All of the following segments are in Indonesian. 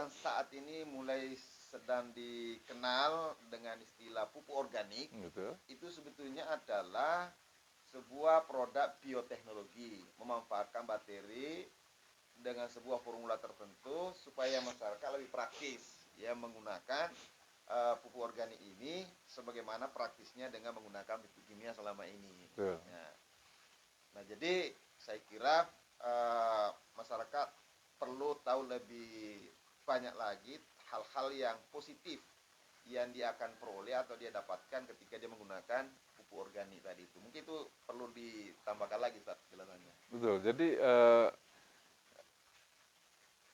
yang saat ini mulai sedang dikenal dengan istilah pupuk organik, Betul. itu sebetulnya adalah sebuah produk bioteknologi, memanfaatkan bakteri dengan sebuah formula tertentu supaya masyarakat lebih praktis ya menggunakan pupuk organik ini sebagaimana praktisnya dengan menggunakan pupuk kimia selama ini. Betul. Nah, jadi saya kira masyarakat perlu tahu lebih banyak lagi hal-hal yang positif yang dia akan peroleh atau dia dapatkan ketika dia menggunakan pupuk organik tadi itu. Mungkin itu perlu ditambahkan lagi Ustaz jelasannya. Betul.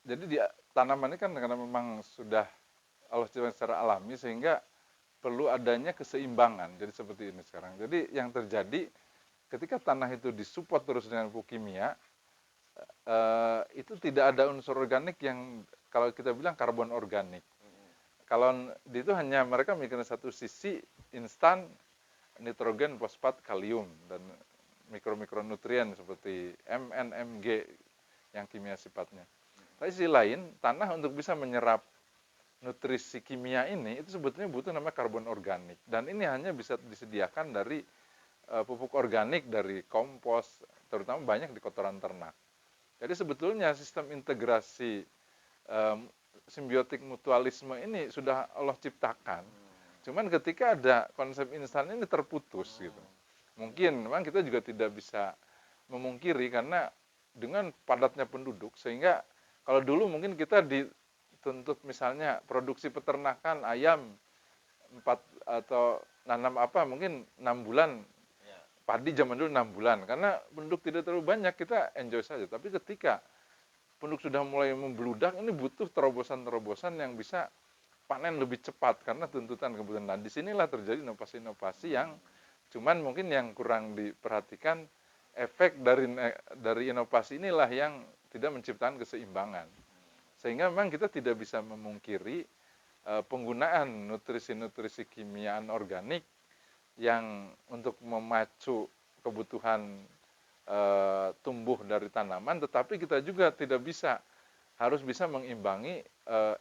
Jadi di tanaman ini kan karena memang sudah Allah ciptakan secara alami sehingga perlu adanya keseimbangan. Jadi seperti ini sekarang. Jadi yang terjadi ketika tanah itu disupport terus dengan pupuk kimia, itu tidak ada unsur organik yang kalau kita bilang karbon organik. Kalau itu hanya mereka memikirkan satu sisi instan nitrogen, fosfat, kalium dan mikronutrien seperti Mn, Mg yang kimia sifatnya. Tapi sisi lain, tanah untuk bisa menyerap nutrisi kimia ini itu sebetulnya butuh namanya karbon organik dan ini hanya bisa disediakan dari pupuk organik dari kompos, terutama banyak di kotoran ternak. Jadi sebetulnya sistem integrasi simbiotik mutualisme ini sudah Allah ciptakan. Cuman ketika ada konsep instan ini terputus gitu. Mungkin memang kita juga tidak bisa memungkiri karena dengan padatnya penduduk sehingga kalau dulu mungkin kita dituntut misalnya produksi peternakan ayam 4 atau nanam apa mungkin 6 bulan padi zaman dulu 6 bulan karena penduduk tidak terlalu banyak kita enjoy saja. Tapi ketika penduduk sudah mulai membludak ini butuh terobosan-terobosan yang bisa panen lebih cepat karena tuntutan kebutuhan. Nah, disinilah terjadi inovasi-inovasi yang cuman mungkin yang kurang diperhatikan efek dari inovasi inilah yang tidak menciptakan keseimbangan. Sehingga memang kita tidak bisa memungkiri penggunaan nutrisi-nutrisi kimiaan organik yang untuk memacu kebutuhan tumbuh dari tanaman, tetapi kita juga tidak bisa harus bisa mengimbangi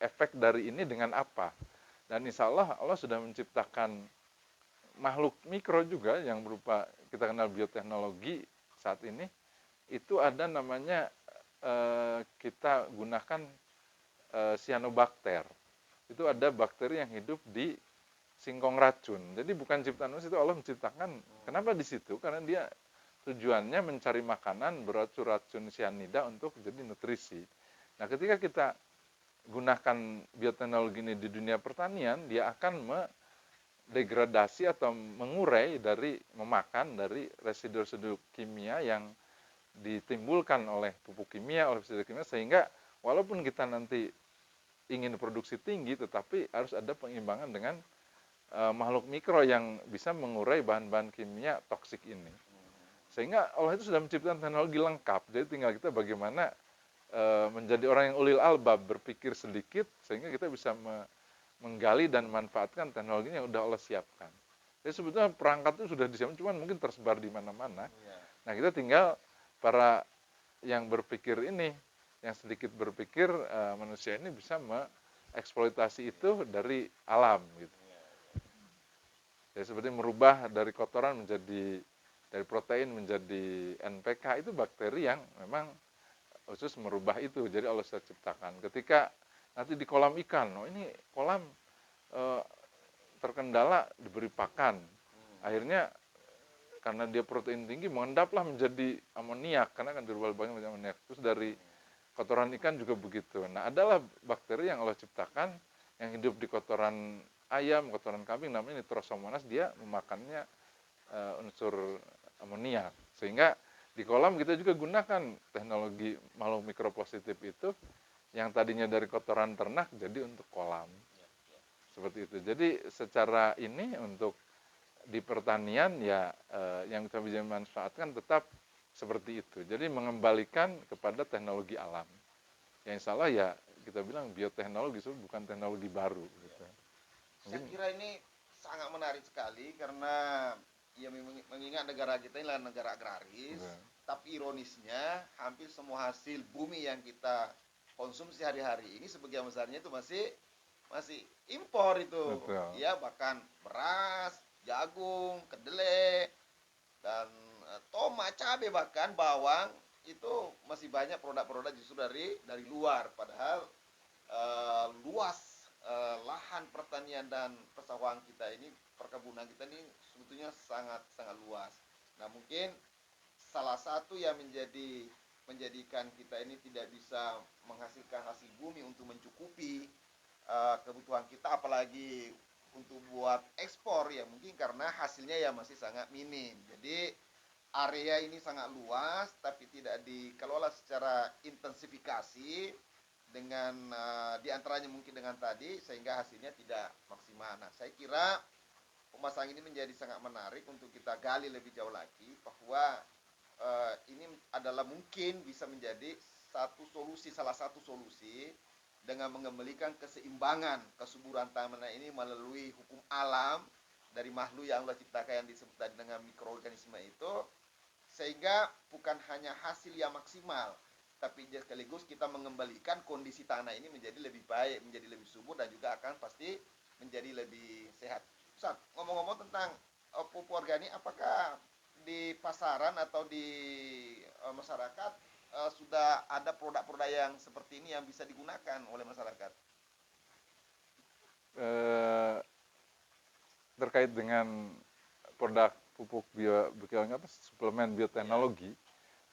efek dari ini dengan apa. Dan insya Allah Allah sudah menciptakan makhluk mikro juga yang berupa kita kenal bioteknologi saat ini. Itu ada namanya kita gunakan cyanobacter. Itu ada bakteri yang hidup di singkong racun. Jadi bukan ciptaan manusia, itu Allah menciptakan. Kenapa di situ? Karena dia tujuannya mencari makanan beracun-racun cyanida untuk jadi nutrisi. Nah, ketika kita gunakan bioteknologi ini di dunia pertanian, dia akan mendegradasi atau mengurai dari memakan dari residu-residu kimia yang ditimbulkan oleh pupuk kimia, oleh residu kimia sehingga walaupun kita nanti ingin produksi tinggi, tetapi harus ada pengembangan dengan makhluk mikro yang bisa mengurai bahan-bahan kimia toksik ini. Sehingga Allah itu sudah menciptakan teknologi lengkap. Jadi tinggal kita bagaimana menjadi orang yang ulil albab, berpikir sedikit sehingga kita bisa menggali dan memanfaatkan teknologi yang sudah Allah siapkan. Jadi sebetulnya perangkat itu sudah disiapkan, cuman mungkin tersebar di mana-mana. Nah, kita tinggal para yang berpikir ini, yang sedikit berpikir manusia ini bisa mengeksploitasi itu dari alam gitu. Jadi seperti merubah dari kotoran menjadi dari protein menjadi NPK itu bakteri yang memang khusus merubah itu. Jadi Allah sudah ciptakan. Ketika nanti di kolam ikan, oh ini kolam terkendala diberi pakan. Akhirnya karena dia protein tinggi mengendaplah menjadi amoniak karena kan dirubah banyak menjadi amoniak. Terus dari kotoran ikan juga begitu. Nah, adalah bakteri yang Allah ciptakan yang hidup di kotoran ayam, kotoran kambing namanya nitrosomonas, dia memakannya unsur amoniak. Sehingga di kolam kita juga gunakan teknologi makhluk mikropositif itu yang tadinya dari kotoran ternak jadi untuk kolam. Seperti itu. Jadi secara ini untuk di pertanian ya yang kita bisa manfaatkan tetap seperti itu. Jadi mengembalikan kepada teknologi alam. Yang insya Allah ya kita bilang bioteknologi itu bukan teknologi baru. Gitu. Saya kira ini sangat menarik sekali karena ya mengingat negara kita ini adalah negara agraris, tapi ironisnya hampir semua hasil bumi yang kita konsumsi hari-hari ini sebagian besarnya itu masih masih impor itu. Betul. Ya, bahkan beras, jagung, kedelai, dan tomat, cabai, bahkan bawang itu masih banyak produk-produk justru dari luar. Padahal luas lahan pertanian dan persawahan kita ini, perkebunan kita ini sebetulnya sangat sangat luas. Nah, mungkin salah satu yang menjadikan kita ini tidak bisa menghasilkan hasil bumi untuk mencukupi kebutuhan kita, apalagi untuk buat ekspor, ya mungkin karena hasilnya ya masih sangat minim. Jadi area ini sangat luas tapi tidak dikelola secara intensifikasi dengan diantaranya mungkin dengan tadi, sehingga hasilnya tidak maksimal. Nah, saya kira pembahasan ini menjadi sangat menarik untuk kita gali lebih jauh lagi, bahwa ini adalah mungkin bisa menjadi salah satu solusi dengan mengembalikan keseimbangan kesuburan tanah ini melalui hukum alam dari makhluk yang Allah ciptakan yang disebut tadi dengan mikroorganisme itu, sehingga bukan hanya hasil yang maksimal, tapi sekaligus kita mengembalikan kondisi tanah ini menjadi lebih baik, menjadi lebih subur, dan juga akan pasti menjadi lebih sehat. Ustaz, ngomong-ngomong tentang pupuk organik, apakah di pasaran atau di masyarakat sudah ada produk-produk yang seperti ini yang bisa digunakan oleh masyarakat? Eh, Terkait dengan produk pupuk suplemen bioteknologi,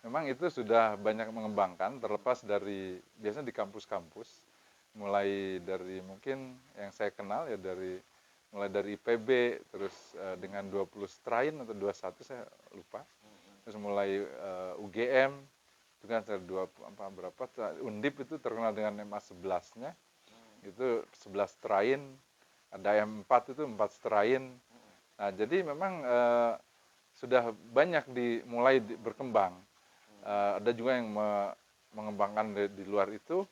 memang itu sudah banyak mengembangkan, terlepas dari biasanya di kampus-kampus, mulai dari mungkin yang saya kenal ya mulai dari IPB, terus dengan 20 strain atau 21 saya lupa, terus mulai UGM itu kan ada berapa, Undip itu terkenal dengan MA11-nya, itu 11 strain, ada M4 itu 4 strain. Nah, jadi memang sudah banyak mulai berkembang. Ada juga yang mengembangkan di luar itu,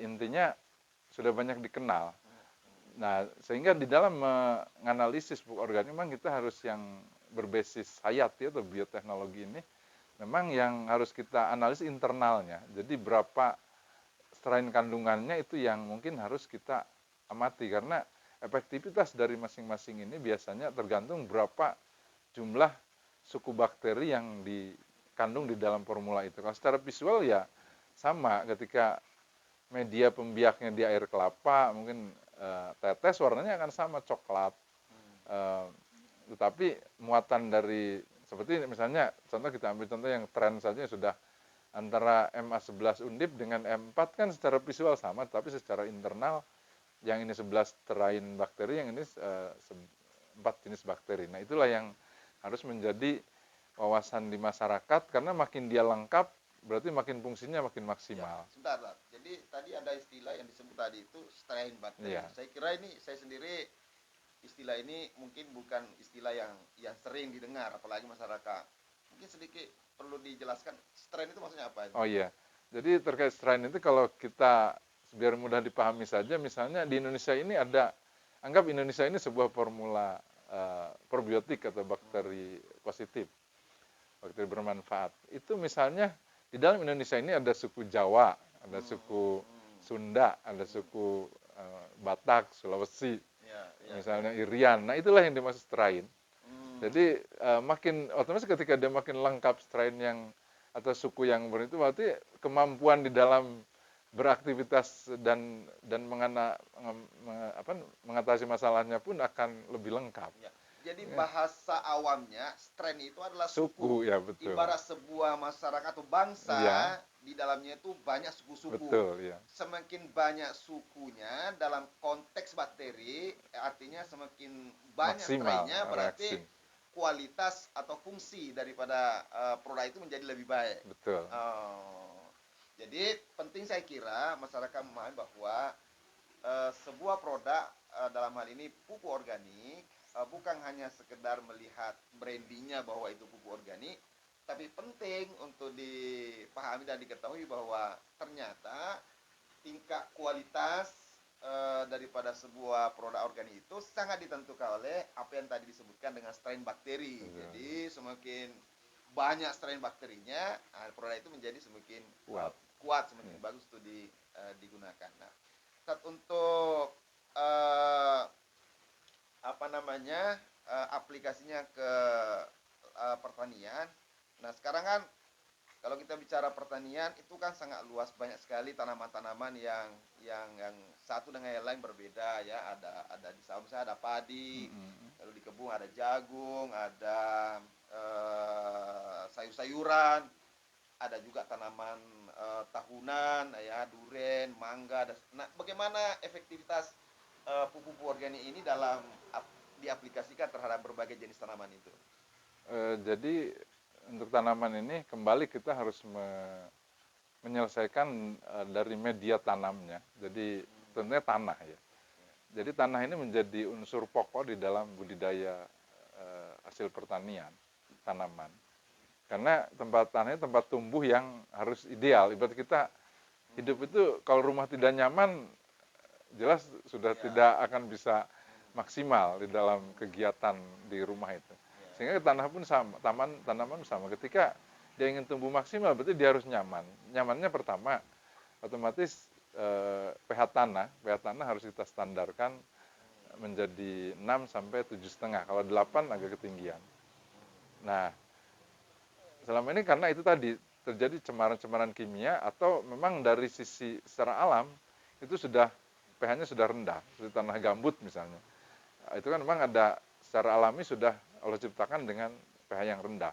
intinya sudah banyak dikenal. Nah, sehingga di dalam menganalisis pupuk organik memang kita harus yang berbasis hayati atau bioteknologi ini, memang yang harus kita analisis internalnya. Jadi berapa strain kandungannya itu yang mungkin harus kita amati, karena efektivitas dari masing-masing ini biasanya tergantung berapa jumlah suku bakteri yang dikandung di dalam formula itu. Kalau secara visual ya sama, ketika media pembiaknya di air kelapa, mungkin tetes warnanya akan sama, coklat. Tetapi muatan dari, seperti misalnya contoh, kita ambil contoh yang tren saja, sudah antara MA11 Undip dengan M4 kan secara visual sama, tapi secara internal yang ini 11 strain bakteri, yang ini 4 jenis bakteri. Nah, itulah yang harus menjadi wawasan di masyarakat, karena makin dia lengkap berarti makin fungsinya makin maksimal. Ya, sebentar, Pak. Jadi tadi ada istilah yang disebut tadi itu strain bakteri. Ya. Saya kira ini, saya sendiri istilah ini mungkin bukan istilah yang sering didengar, apalagi masyarakat. Mungkin sedikit perlu dijelaskan, strain itu maksudnya apa? Oh iya, jadi terkait strain itu, kalau kita biar mudah dipahami saja, misalnya di Indonesia ini ada, anggap Indonesia ini sebuah formula probiotik atau bakteri positif, bakteri bermanfaat. Itu misalnya di dalam Indonesia ini ada suku Jawa, ada suku Sunda, ada suku Batak, Sulawesi, misalnya Irian. Nah, itulah yang dimaksud strain. Jadi makin otomatis ketika dia makin lengkap strain yang atau suku yang itu, berarti kemampuan di dalam beraktivitas dan mengatasi masalahnya pun akan lebih lengkap. Ya. Jadi bahasa awamnya, strain itu adalah Suku, ya betul. Ibarat sebuah masyarakat atau bangsa, ya, di dalamnya itu banyak suku-suku. Betul, ya. Semakin banyak sukunya dalam konteks bakteri, artinya semakin banyak strainnya, berarti kualitas atau fungsi daripada produk itu menjadi lebih baik. Betul. Jadi penting saya kira masyarakat memahami bahwa sebuah produk dalam hal ini pupuk organik bukan hanya sekedar melihat brandingnya bahwa itu pupuk organik, tapi penting untuk dipahami dan diketahui bahwa ternyata tingkat kualitas daripada sebuah produk organik itu sangat ditentukan oleh apa yang tadi disebutkan dengan strain bakteri. Jadi semakin banyak strain bakterinya, produk itu menjadi semakin kuat. kuat, semakin bagus itu digunakan. Nah, saat untuk eh, apa namanya aplikasinya ke pertanian. Nah, sekarang kan kalau kita bicara pertanian itu kan sangat luas, banyak sekali tanaman-tanaman yang satu dengan yang lain berbeda ya. Ada di sawah misalnya ada padi, lalu di kebun ada jagung, ada sayur-sayuran, ada juga tanaman tahunan ya, duren, mangga. Nah, bagaimana efektivitas pupuk organik ini dalam diaplikasikan terhadap berbagai jenis tanaman itu? Jadi untuk tanaman ini kembali kita harus menyelesaikan dari media tanamnya. Jadi tentunya tanah ya. Jadi tanah ini menjadi unsur pokok di dalam budidaya hasil pertanian tanaman. Karena tempat tanahnya tempat tumbuh yang harus ideal. Ibarat kita hidup itu kalau rumah tidak nyaman, jelas sudah tidak akan bisa maksimal di dalam kegiatan di rumah itu. Sehingga tanah pun sama, tanaman sama. Ketika dia ingin tumbuh maksimal, berarti dia harus nyaman. Nyamannya pertama, otomatis pH tanah harus kita standarkan menjadi 6 sampai 7,5. Kalau 8 agak ketinggian. Nah, selama ini karena itu tadi terjadi cemaran-cemaran kimia atau memang dari sisi secara alam itu sudah pH-nya sudah rendah, seperti tanah gambut misalnya. Itu kan memang ada secara alami sudah Allah ciptakan dengan pH yang rendah.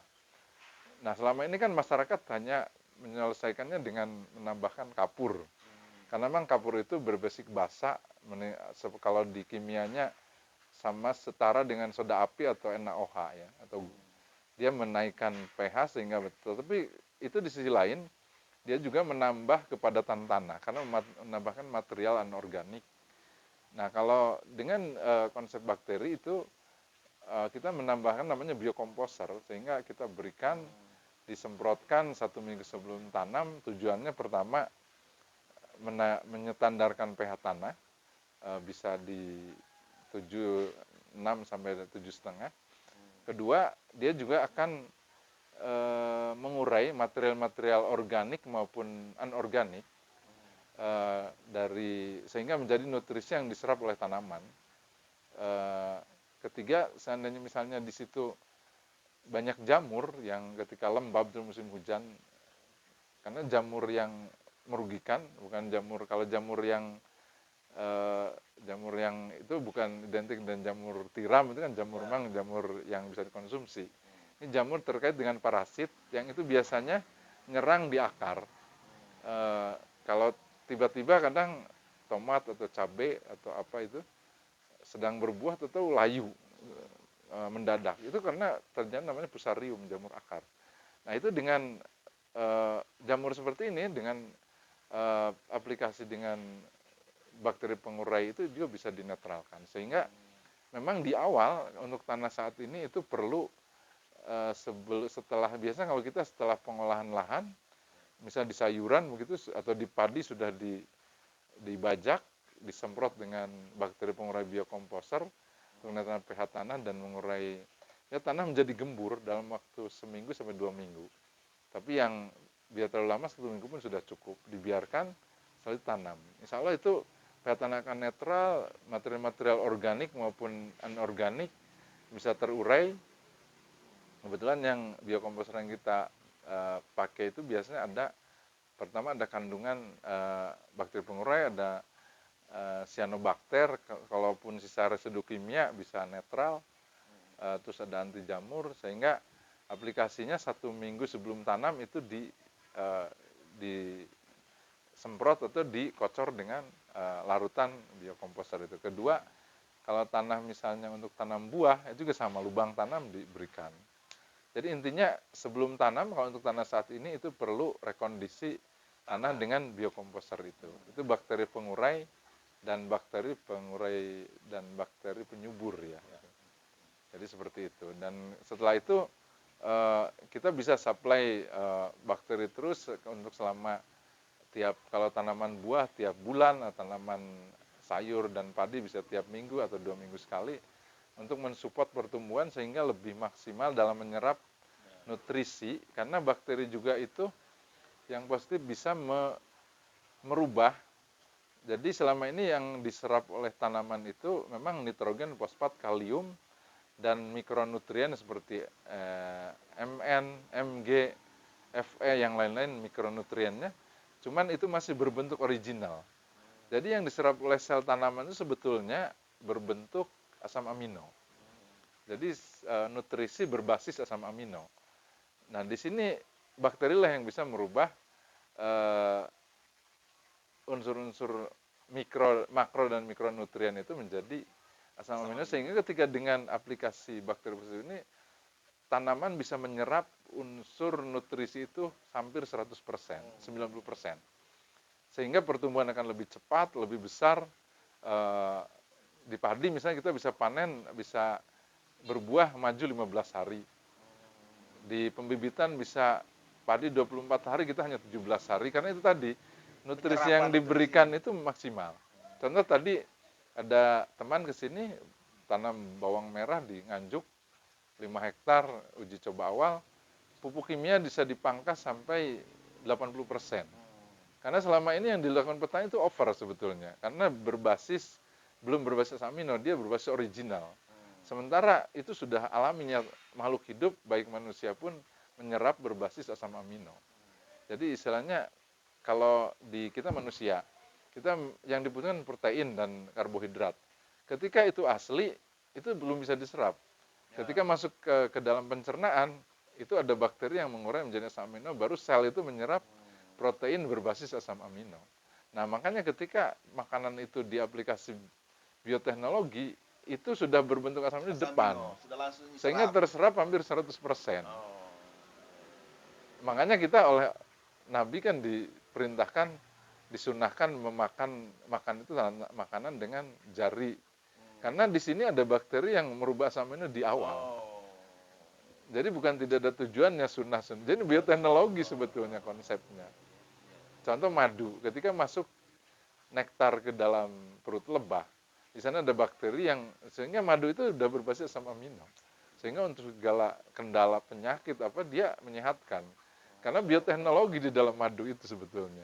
Nah, selama ini kan masyarakat hanya menyelesaikannya dengan menambahkan kapur. Karena memang kapur itu berbasis basa, kalau di kimianya sama setara dengan soda api atau NaOH ya, atau dia menaikkan pH sehingga betul. Tapi itu di sisi lain dia juga menambah kepadatan tanah karena menambahkan material anorganik. Nah, kalau dengan konsep bakteri itu kita menambahkan namanya biokomposer sehingga kita berikan disemprotkan 1 minggu sebelum tanam. Tujuannya pertama menyetandarkan pH tanah bisa di 7,6 sampai 7,5. Kedua, dia juga akan mengurai material-material organik maupun anorganik sehingga menjadi nutrisi yang diserap oleh tanaman. Ketiga, seandainya misalnya di situ banyak jamur yang ketika lembab di musim hujan, karena jamur yang merugikan, bukan jamur, kalau jamur yang itu bukan identik dengan jamur tiram, itu kan jamur memang jamur yang bisa dikonsumsi. Ini jamur terkait dengan parasit yang itu biasanya nyerang di akar. Kalau tiba-tiba kadang tomat atau cabai atau apa itu sedang berbuah atau layu mendadak, itu karena terjadi namanya fusarium, jamur akar. Nah, itu dengan jamur seperti ini, dengan aplikasi dengan bakteri pengurai itu juga bisa dinetralkan. Sehingga memang di awal untuk tanah saat ini itu perlu biasanya kalau kita setelah pengolahan lahan, misalnya di sayuran begitu atau di padi sudah dibajak, disemprot dengan bakteri pengurai biokomposer untuk menetralkan pH tanah dan mengurai ya tanah menjadi gembur dalam waktu 1 minggu sampai 2 minggu. Tapi yang biar terlalu lama 1 minggu pun sudah cukup, dibiarkan setelah ditanam. Insya Allah itu pH tanah akan netral, material-material organik maupun anorganik bisa terurai. Kebetulan yang biokomposer yang kita pakai itu biasanya pertama ada kandungan bakteri pengurai, ada cyanobacter, kalaupun sisa residu kimia bisa netral, terus ada anti jamur, sehingga aplikasinya 1 minggu sebelum tanam itu disemprot atau dikocor dengan larutan biokomposer itu. Kedua, kalau tanah misalnya untuk tanam buah, itu juga sama, lubang tanam diberikan. Jadi intinya sebelum tanam, kalau untuk tanah saat ini itu perlu rekondisi tanah dengan biokomposer itu. Itu bakteri pengurai dan bakteri penyubur ya. Jadi seperti itu. Dan setelah itu kita bisa supply bakteri terus untuk selama kalau tanaman buah tiap bulan, atau tanaman sayur dan padi bisa tiap minggu atau 2 minggu sekali untuk mensupport pertumbuhan sehingga lebih maksimal dalam menyerap nutrisi, karena bakteri juga itu Yang positif bisa merubah. Jadi selama ini yang diserap oleh tanaman itu memang nitrogen, fosfat, kalium, dan mikronutrien seperti Mn, Mg, Fe, yang lain-lain mikronutriennya. Cuman itu masih berbentuk original. Jadi yang diserap oleh sel tanaman itu sebetulnya berbentuk asam amino. Jadi nutrisi berbasis asam amino. Nah, di sini bakteri lah yang bisa merubah unsur-unsur makro dan mikronutrien itu menjadi asam amino, sehingga ketika dengan aplikasi bakteri positif ini tanaman bisa menyerap unsur nutrisi itu hampir 100%, 90%. Sehingga pertumbuhan akan lebih cepat, lebih besar. Di padi misalnya kita bisa panen, bisa berbuah maju 15 hari. Di pembibitan bisa padi 24 hari, kita hanya 17 hari, karena itu tadi nutrisi yang diberikan itu maksimal. Contoh tadi ada teman kesini tanam bawang merah di Nganjuk 5 hektar, uji coba awal, pupuk kimia bisa dipangkas sampai 80%. Karena selama ini yang dilakukan petani itu over sebetulnya, karena belum berbasis amino, dia berbasis original. Sementara itu sudah alaminya makhluk hidup, baik manusia pun menyerap berbasis asam amino. Jadi istilahnya kalau di kita manusia, kita yang dibutuhkan protein dan karbohidrat. Ketika itu asli, itu belum bisa diserap. Ketika masuk ke dalam pencernaan, itu ada bakteri yang mengurai menjadi asam amino, baru sel itu menyerap protein berbasis asam amino. Nah, makanya ketika makanan itu di aplikasi bioteknologi, itu sudah berbentuk asam amino di depan. Sehingga terserap hampir 100%. Makanya kita oleh Nabi kan diperintahkan, disunahkan makan itu makanan dengan jari. Karena di sini ada bakteri yang merubah asam amino di awal. Jadi bukan tidak ada tujuannya sunnah. Jadi bioteknologi sebetulnya konsepnya. Contoh madu, ketika masuk nektar ke dalam perut lebah, di sana ada bakteri yang sehingga madu itu sudah berbasis asam amino. Sehingga untuk segala kendala penyakit dia menyehatkan. Karena bioteknologi di dalam madu itu sebetulnya.